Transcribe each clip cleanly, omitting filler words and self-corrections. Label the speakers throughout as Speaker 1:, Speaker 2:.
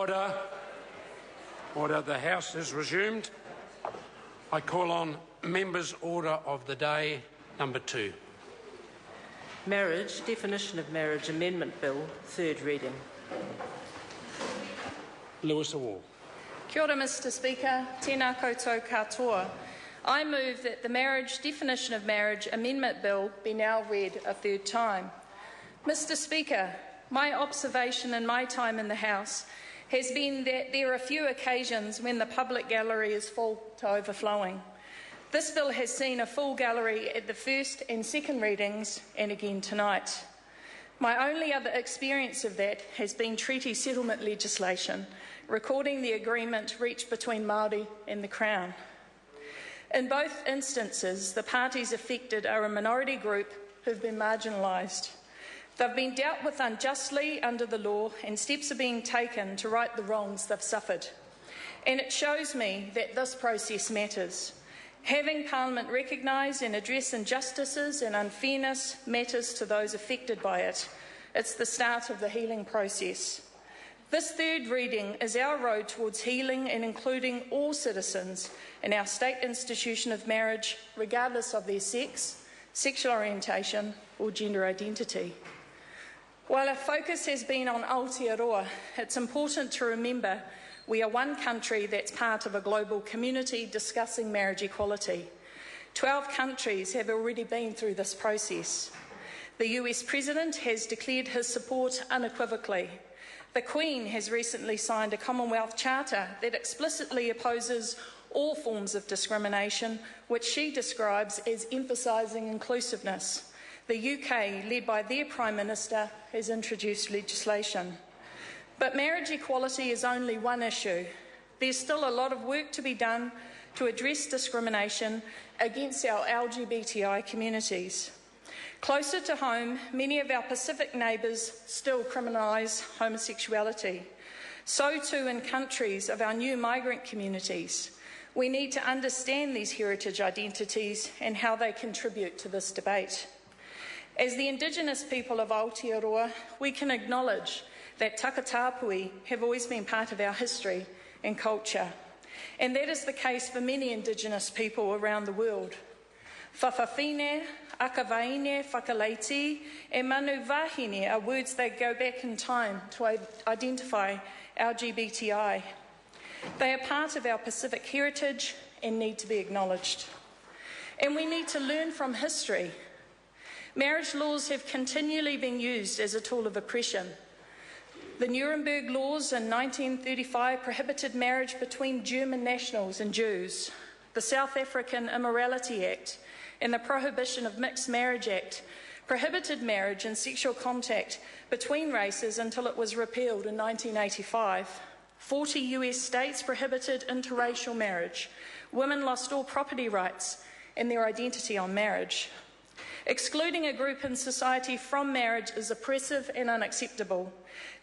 Speaker 1: Order. Order. The House is resumed. I call on Members' Order of the Day number 2.
Speaker 2: Marriage, Definition of Marriage Amendment Bill, third reading.
Speaker 1: Lewis Award.
Speaker 3: Kia ora, Mr Speaker. Tēnā koutou katoa. I move that the Marriage Definition of Marriage Amendment Bill be now read a third time. Mr Speaker, my observation in my time in the House has been that there are few occasions when the public gallery is full to overflowing. This bill has seen a full gallery at the first and second readings and again tonight. My only other experience of that has been treaty settlement legislation, recording the agreement reached between Māori and the Crown. In both instances, the parties affected are a minority group who have been marginalised. They've been dealt with unjustly under the law, and steps are being taken to right the wrongs they've suffered. And it shows me that this process matters. Having Parliament recognise and address injustices and unfairness matters to those affected by it. It's the start of the healing process. This third reading is our road towards healing and including all citizens in our state institution of marriage, regardless of their sex, sexual orientation or gender identity. While our focus has been on Aotearoa, it's important to remember we are one country that's part of a global community discussing marriage equality. 12 countries have already been through this process. The US President has declared his support unequivocally. The Queen has recently signed a Commonwealth Charter that explicitly opposes all forms of discrimination, which she describes as emphasising inclusiveness. The UK, led by their Prime Minister, has introduced legislation. But marriage equality is only one issue. There's still a lot of work to be done to address discrimination against our LGBTI communities. Closer to home, many of our Pacific neighbours still criminalise homosexuality. So too in countries of our new migrant communities. We need to understand these heritage identities and how they contribute to this debate. As the Indigenous people of Aotearoa, we can acknowledge that takatapui have always been part of our history and culture. And that is the case for many Indigenous people around the world. Whawhawhine, akavaine, whakaleiti, and manu wahine are words that go back in time to identify LGBTI. They are part of our Pacific heritage and need to be acknowledged. And we need to learn from history. Marriage laws have continually been used as a tool of oppression. The Nuremberg laws in 1935 prohibited marriage between German nationals and Jews. The South African Immorality Act and the Prohibition of Mixed Marriage Act prohibited marriage and sexual contact between races until it was repealed in 1985. 40 US states prohibited interracial marriage. Women lost all property rights and their identity on marriage. Excluding a group in society from marriage is oppressive and unacceptable.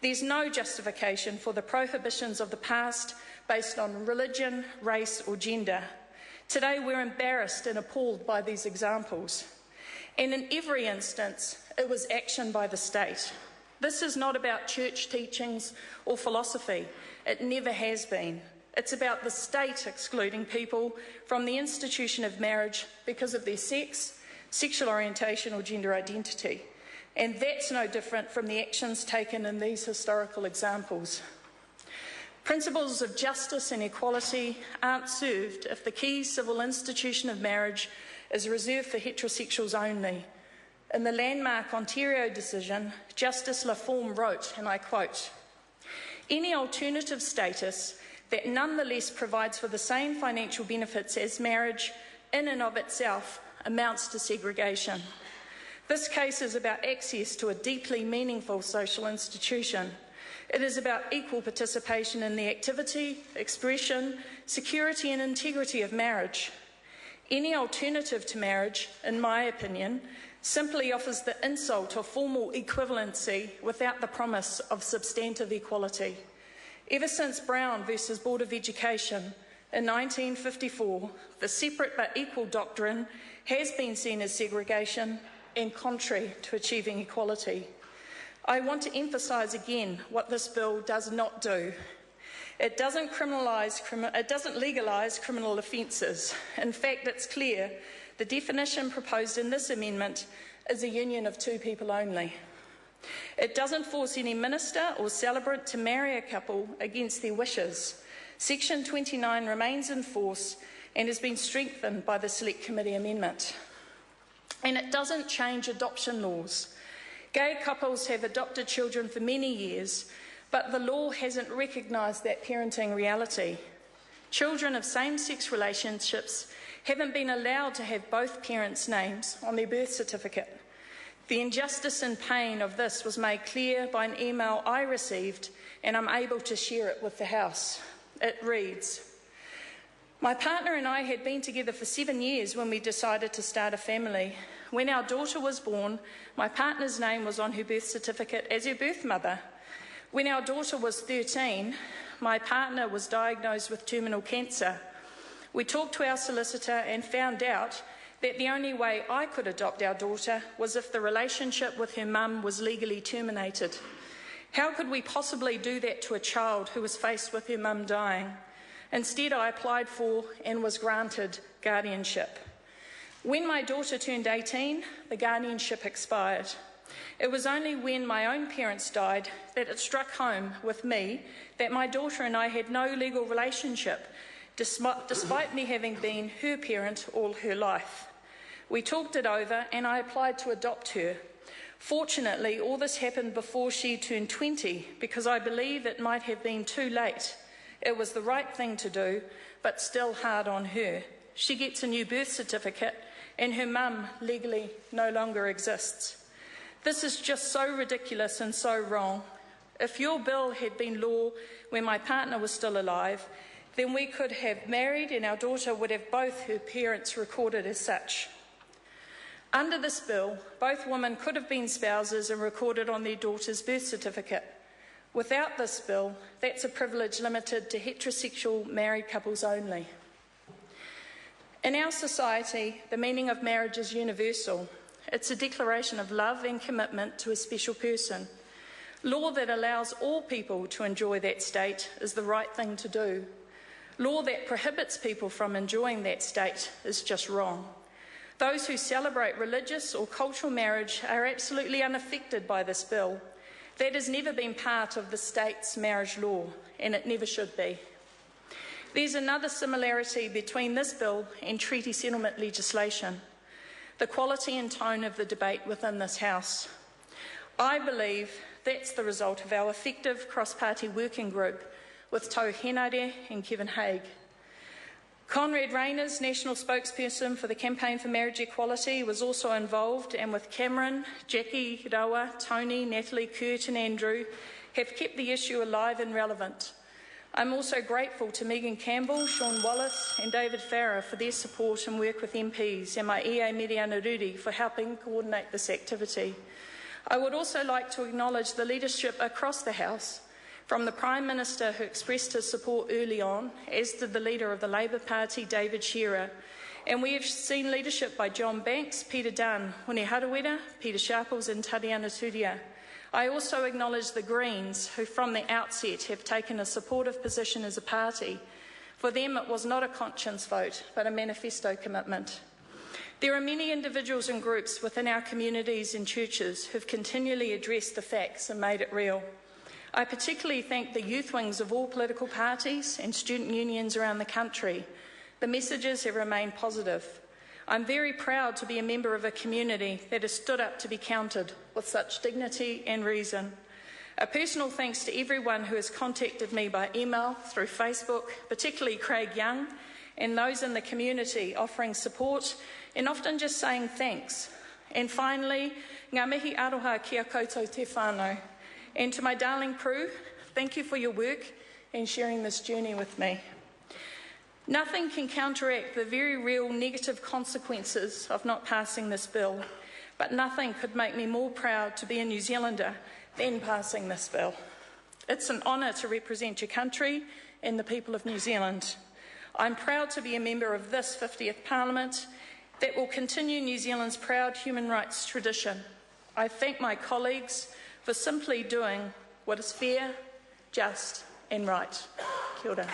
Speaker 3: There's no justification for the prohibitions of the past based on religion, race or gender. Today we're embarrassed and appalled by these examples. And in every instance, it was action by the state. This is not about church teachings or philosophy. It never has been. It's about the state excluding people from the institution of marriage because of their sex, sexual orientation or gender identity. And that's no different from the actions taken in these historical examples. Principles of justice and equality aren't served if the key civil institution of marriage is reserved for heterosexuals only. In the landmark Ontario decision, Justice Laforme wrote, and I quote, "Any alternative status that nonetheless provides for the same financial benefits as marriage in and of itself amounts to segregation." This case is about access to a deeply meaningful social institution. It is about equal participation in the activity, expression, security and integrity of marriage. Any alternative to marriage, in my opinion, simply offers the insult of formal equivalency without the promise of substantive equality. Ever since Brown versus Board of Education in 1954, the separate but equal doctrine has been seen as segregation and contrary to achieving equality. I want to emphasise again what this bill does not do. It doesn't legalise criminal offences. In fact, it's clear the definition proposed in this amendment is a union of two people only. It doesn't force any minister or celebrant to marry a couple against their wishes. Section 29 remains in force and has been strengthened by the Select Committee amendment. And it doesn't change adoption laws. Gay couples have adopted children for many years, but the law hasn't recognised that parenting reality. Children of same-sex relationships haven't been allowed to have both parents' names on their birth certificate. The injustice and pain of this was made clear by an email I received, and I'm able to share it with the House. It reads, "My partner and I had been together for 7 years when we decided to start a family. When our daughter was born, my partner's name was on her birth certificate as her birth mother. When our daughter was 13, my partner was diagnosed with terminal cancer. We talked to our solicitor and found out that the only way I could adopt our daughter was if the relationship with her mum was legally terminated. How could we possibly do that to a child who was faced with her mum dying? Instead, I applied for and was granted guardianship. When my daughter turned 18, the guardianship expired. It was only when my own parents died that it struck home with me that my daughter and I had no legal relationship, despite me having been her parent all her life. We talked it over and I applied to adopt her. Fortunately, all this happened before she turned 20 because I believe it might have been too late. It was the right thing to do, but still hard on her. She gets a new birth certificate and her mum legally no longer exists. This is just so ridiculous and so wrong. If your bill had been law when my partner was still alive, then we could have married and our daughter would have both her parents recorded as such. Under this bill, both women could have been spouses and recorded on their daughter's birth certificate. Without this bill, that's a privilege limited to heterosexual married couples only. In our society, the meaning of marriage is universal. It's a declaration of love and commitment to a special person. Law that allows all people to enjoy that state is the right thing to do. Law that prohibits people from enjoying that state is just wrong. Those who celebrate religious or cultural marriage are absolutely unaffected by this bill. That has never been part of the state's marriage law, and it never should be. There's another similarity between this bill and treaty settlement legislation: the quality and tone of the debate within this House. I believe that's the result of our effective cross-party working group with Tau Henare and Kevin Haig. Conrad Rayner's national spokesperson for the Campaign for Marriage Equality was also involved, and with Cameron, Jackie, Rawa, Tony, Natalie, Kurt and Andrew have kept the issue alive and relevant. I'm also grateful to Megan Campbell, Sean Wallace and David Farrer for their support and work with MPs, and my EA Miriana Ruri for helping coordinate this activity. I would also like to acknowledge the leadership across the House, from the Prime Minister, who expressed his support early on, as did the Leader of the Labour Party, David Shearer. And we have seen leadership by John Banks, Peter Dunn, Hone Harawira, Peter Sharples and Tariana Turia. I also acknowledge the Greens, who from the outset have taken a supportive position as a party. For them, it was not a conscience vote, but a manifesto commitment. There are many individuals and groups within our communities and churches who have continually addressed the facts and made it real. I particularly thank the youth wings of all political parties and student unions around the country. The messages have remained positive. I'm very proud to be a member of a community that has stood up to be counted with such dignity and reason. A personal thanks to everyone who has contacted me by email, through Facebook, particularly Craig Young, and those in the community offering support and often just saying thanks. And finally, ngā mihi aroha kia koutou te whānau. And to my darling crew, thank you for your work and sharing this journey with me. Nothing can counteract the very real negative consequences of not passing this bill, but nothing could make me more proud to be a New Zealander than passing this bill. It's an honour to represent your country and the people of New Zealand. I'm proud to be a member of this 50th Parliament that will continue New Zealand's proud human rights tradition. I thank my colleagues for simply doing what is fair, just and right.
Speaker 2: Kia ora.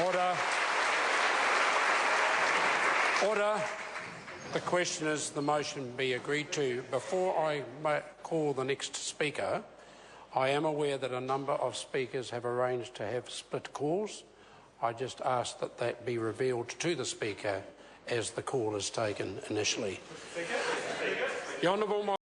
Speaker 1: Order. Order. The question is the motion be agreed to. Before I call the next speaker, I am aware that a number of speakers have arranged to have split calls. I just ask that that be revealed to the speaker as the call is taken initially. The Honourable